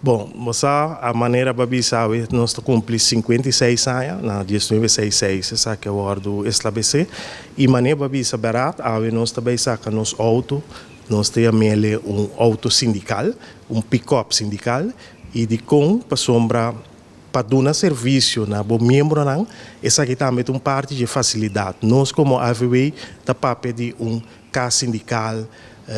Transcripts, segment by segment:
Bom, a maneira babi sabe, nós cumprimos 56 anos, na 1966, essa que é o ordo estabelecer, e maneira babi saberat, nós também saca nos auto, nós temos auto sindical, pick-up sindical, e de com para sombra para dar serviço na bom membro não, essa aqui também é parte de facilidade. Nós como AVW tá papel de casa sindical,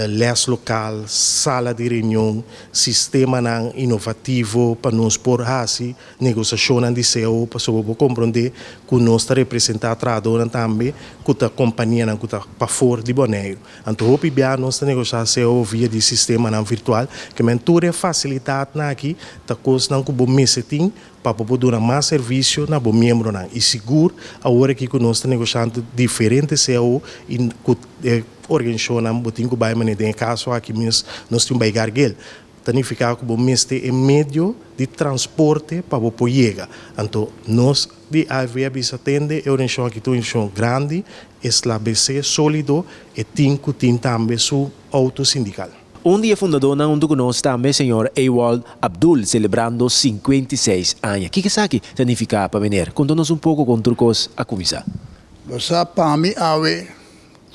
les local, sala de reunião, sistema não inovativo para nos pôr assim, negociação de CEO para sobre compreender que nós está representado trador também com a companhia não com para fora de Bonaire. Então hope bem nós está negociar CEO via de sistema não virtual que mentura facilidade na aqui tá coisa não com bom mesetim para poder dar mais serviço na bom membro não e seguro a hora que nós está negociando diferentes CEO e organização não botinho que vai maneira em caso aqui nós temos um gargel significa que bom este é meio de transporte para o chegar. Então nós de AVA bisa atende é organização aqui uma grande estabelecida sólido e tem também seu auto sindical. Dia fundador não do conosco também senhor Ewald Abdul celebrando 56 anos. O que isso significa para venir? Conta-nos pouco com trucos a conversar. Você para mim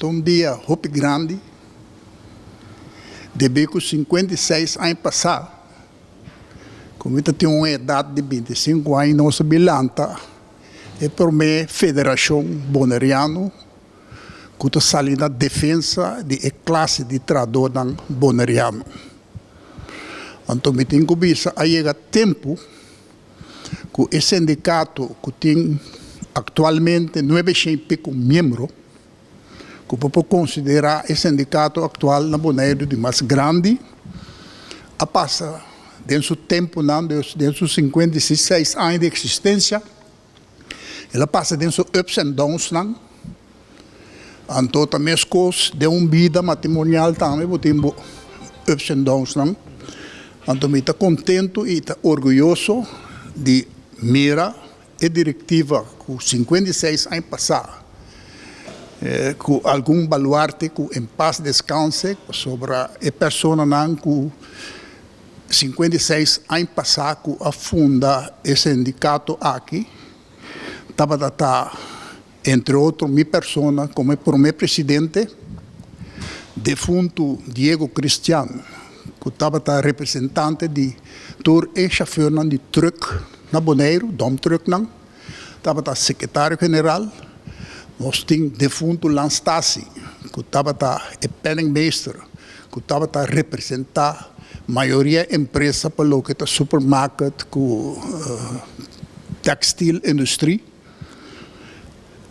um dia muito grande, desde que 56 anos passados, como eu tenho uma idade de 25 anos, nossa bilanta é para mim Federação Bonariano, que está saindo na defesa de classe de trabalhador bonariano. Então, eu tenho que ver que chega tempo que esse sindicato que tem atualmente 900 membros, que pode considerar esse sindicato atual na Bonaire de mais grande, a passa dentro do tempo, dentro dos 56 anos de existência, ela passa dentro dos ups and downs, então também as coisas de vida matrimonial também, temos ups and downs, então eu estou contente e estou orgulhoso de mira e diretiva com 56 anos passados, com algum baluarte que em paz descanse sobre a pessoa que 56 anos passados que afunda esse sindicato aqui, estava entre outros minha pessoa como primeiro presidente, defunto Diego Cristiano, que estava representante de tour e chauffeur de truck na Bonaire, dom truck estava secretário geral. Nós tínhamos defunto Lanstasi, que estava penningmeester, que estava representando a maioria da empresa para o que é supermercado, com textil indústria.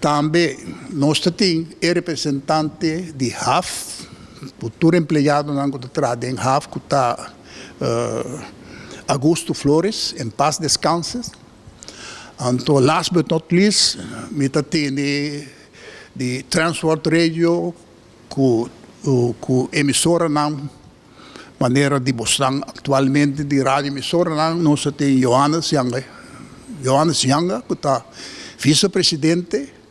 Também nós tínhamos representante de HAF, futuro empregado que trabalha em HAF, que está Augusto Flores, em paz descanse. Então, last but not least, me tem de Transport Radio, que emissora não, maneira de mostrar atualmente de rádio emissora não, nós temos Johannes Yanga, que está vice-presidente,